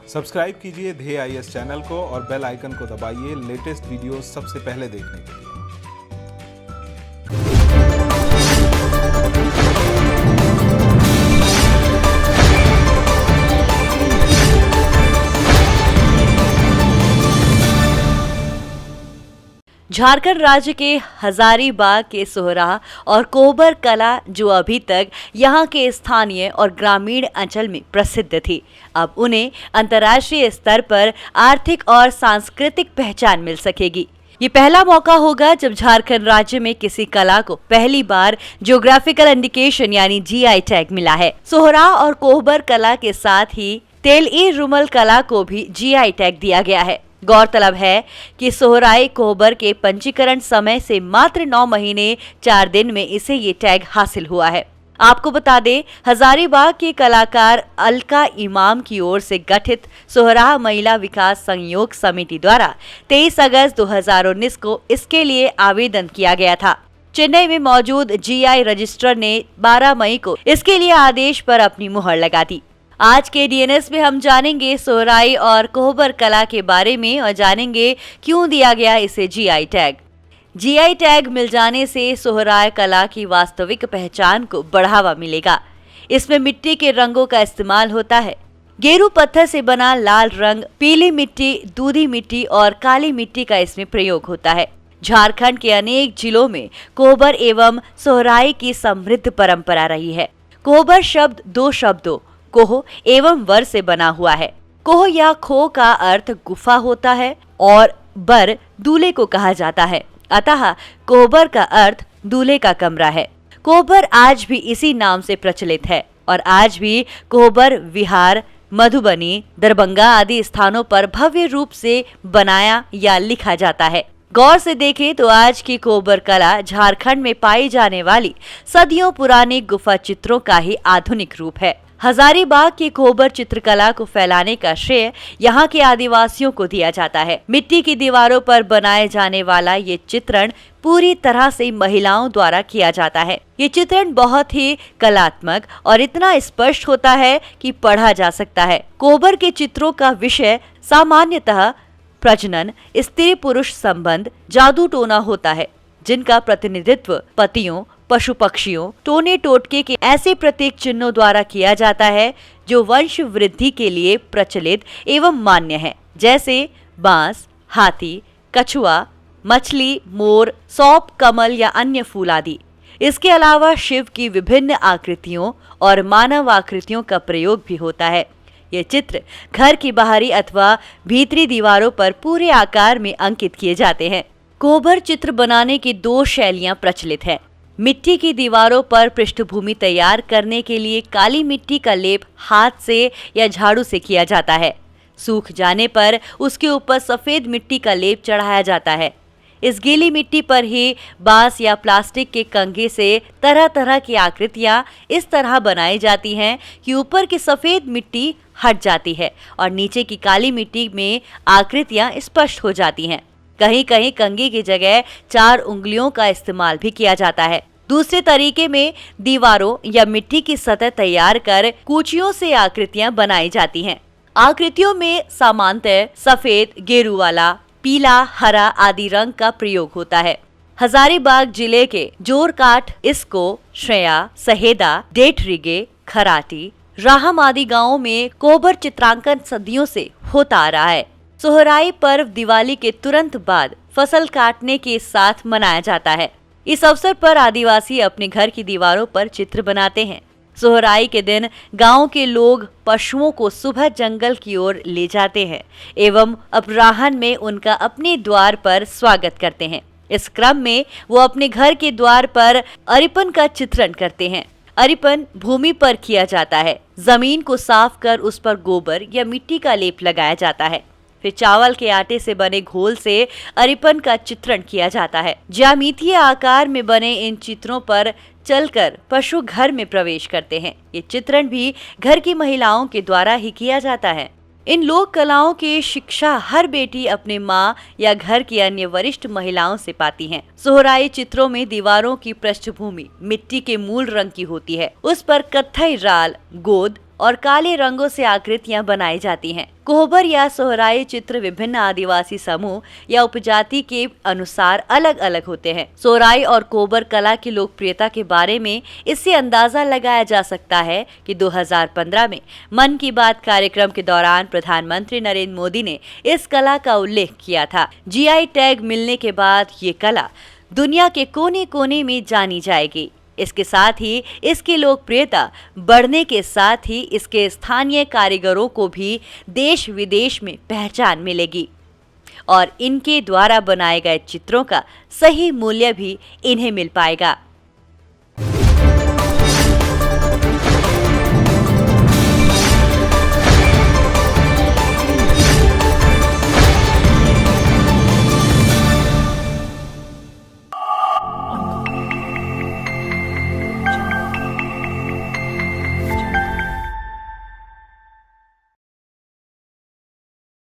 Subscribe कीजिए ध्येय IAS channel को और बेल आइकन को दबाइए लेटेस्ट वीडियो सबसे पहले देखने के लिए। झारखंड राज्य के हजारीबाग के सोहराय और कोहबर कला जो अभी तक यहाँ के स्थानीय और ग्रामीण अंचल में प्रसिद्ध थी, अब उन्हें अंतर्राष्ट्रीय स्तर पर आर्थिक और सांस्कृतिक पहचान मिल सकेगी। ये पहला मौका होगा जब झारखंड राज्य में किसी कला को पहली बार ज्योग्राफिकल इंडिकेशन यानी जीआई टैग मिला है। सोहराय और कोहबर कला के साथ ही तेल-ई-रुमाल कला को भी जीआई टैग दिया गया है। गौरतलब है कि सोहराय कोहबर के पंजीकरण समय से मात्र 9 महीने 4 दिन में इसे ये टैग हासिल हुआ है। आपको बता दें, हजारीबाग के कलाकार अलका इमाम की ओर से गठित सोहराय महिला विकास सहयोग समिति द्वारा 23 अगस्त 2019 को इसके लिए आवेदन किया गया था। चेन्नई में मौजूद जीआई रजिस्ट्रार ने 12 मई को इसके लिए आदेश पर अपनी मुहर लगा दी। आज के डीएनएस में हम जानेंगे सोहराय और कोहबर कला के बारे में और जानेंगे क्यों दिया गया इसे जीआई टैग। जीआई टैग मिल जाने से सोहराय कला की वास्तविक पहचान को बढ़ावा मिलेगा। इसमें मिट्टी के रंगों का इस्तेमाल होता है। गेरू पत्थर से बना लाल रंग, पीली मिट्टी, दूधी मिट्टी और काली मिट्टी का इसमें प्रयोग होता है। झारखंड के अनेक जिलों में कोहबर एवं सोहराय की समृद्ध परंपरा रही है। कोहबर शब्द 2 शब्दों कोह एवं वर से बना हुआ है। कोह या खो का अर्थ गुफा होता है और बर दूल्हे को कहा जाता है, अतः कोहबर का अर्थ दूल्हे का कमरा है। कोहबर आज भी इसी नाम से प्रचलित है और आज भी कोहबर विहार, मधुबनी, दरभंगा आदि स्थानों पर भव्य रूप से बनाया या लिखा जाता है। गौर से देखें तो आज की कोहबर कला झारखंड में पाई जाने वाली सदियों पुराने गुफा चित्रों का ही आधुनिक रूप है। हजारीबाग की कोहबर चित्रकला को फैलाने का श्रेय यहाँ के आदिवासियों को दिया जाता है। मिट्टी की दीवारों पर बनाए जाने वाला ये चित्रण पूरी तरह से महिलाओं द्वारा किया जाता है। ये चित्रण बहुत ही कलात्मक और इतना स्पष्ट होता है कि पढ़ा जा सकता है। कोहबर के चित्रों का विषय सामान्यतः प्रजनन, स्त्री पुरुष संबंध, जादू टोना होता है, जिनका प्रतिनिधित्व पतियों, पशु पक्षियों, टोने टोटके के ऐसे प्रतीक चिन्हों द्वारा किया जाता है जो वंश वृद्धि के लिए प्रचलित एवं मान्य है, जैसे बांस, हाथी, कछुआ, मछली, मोर, सौंप, कमल या अन्य फूल आदि। इसके अलावा शिव की विभिन्न आकृतियों और मानव आकृतियों का प्रयोग भी होता है। ये चित्र घर की बाहरी अथवा भीतरी दीवारों पर पूरे आकार में अंकित किए जाते हैं। कोहबर चित्र बनाने की 2 शैलियां प्रचलित हैं। मिट्टी की दीवारों पर पृष्ठभूमि तैयार करने के लिए काली मिट्टी का लेप हाथ से या झाड़ू से किया जाता है। सूख जाने पर उसके ऊपर सफेद मिट्टी का लेप चढ़ाया जाता है। इस गीली मिट्टी पर ही बांस या प्लास्टिक के कंघे से तरह तरह की आकृतियां इस तरह बनाई जाती हैं कि ऊपर की सफेद मिट्टी हट जाती है और नीचे की काली मिट्टी में आकृतियां स्पष्ट हो जाती हैं। कहीं कहीं कंघी की जगह 4 उंगलियों का इस्तेमाल भी किया जाता है। दूसरे तरीके में दीवारों या मिट्टी की सतह तैयार कर कूचियों से आकृतियां बनाई जाती हैं। आकृतियों में सामान्यतः सफेद, गेरू वाला, पीला, हरा आदि रंग का प्रयोग होता है। हजारीबाग जिले के जोरकाट, इसको, श्रेया, सहेदा, डेटरिगे, खराटी, राहम आदि गांवों में कोहबर चित्रांकन सदियों से होता आ रहा है। सोहराय पर्व दिवाली के तुरंत बाद फसल काटने के साथ मनाया जाता है। इस अवसर पर आदिवासी अपने घर की दीवारों पर चित्र बनाते हैं। सोहराय के दिन गांव के लोग पशुओं को सुबह जंगल की ओर ले जाते हैं एवं अपराह्न में उनका अपने द्वार पर स्वागत करते हैं। इस क्रम में वो अपने घर के द्वार पर अरिपन का चित्रण करते हैं। अरिपन भूमि पर किया जाता है। जमीन को साफ कर उस पर गोबर या मिट्टी का लेप लगाया जाता है। फिर चावल के आटे से बने घोल से अरिपन का चित्रण किया जाता है। ज्यामितीय आकार में बने इन चित्रों पर चलकर पशु घर में प्रवेश करते हैं। ये चित्रण भी घर की महिलाओं के द्वारा ही किया जाता है। इन लोक कलाओं की शिक्षा हर बेटी अपने माँ या घर की अन्य वरिष्ठ महिलाओं से पाती है। सोहराय चित्रों में दीवारों की पृष्ठभूमि मिट्टी के मूल रंग की होती है। उस पर कत्थई राल, गोद, और काले रंगों से आकृतियां बनाई जाती हैं। कोहबर या सोहराई चित्र विभिन्न आदिवासी समूह या उपजाति के अनुसार अलग अलग होते हैं। सोहराई और कोहबर कला की लोकप्रियता के बारे में इससे अंदाजा लगाया जा सकता है कि 2015 में मन की बात कार्यक्रम के दौरान प्रधानमंत्री नरेंद्र मोदी ने इस कला का उल्लेख किया था। जीआई टैग मिलने के बाद ये कला दुनिया के कोने कोने में जानी जाएगी। इसके साथ ही इसकी लोकप्रियता बढ़ने के साथ ही इसके स्थानीय कारीगरों को भी देश विदेश में पहचान मिलेगी और इनके द्वारा बनाए गए चित्रों का सही मूल्य भी इन्हें मिल पाएगा।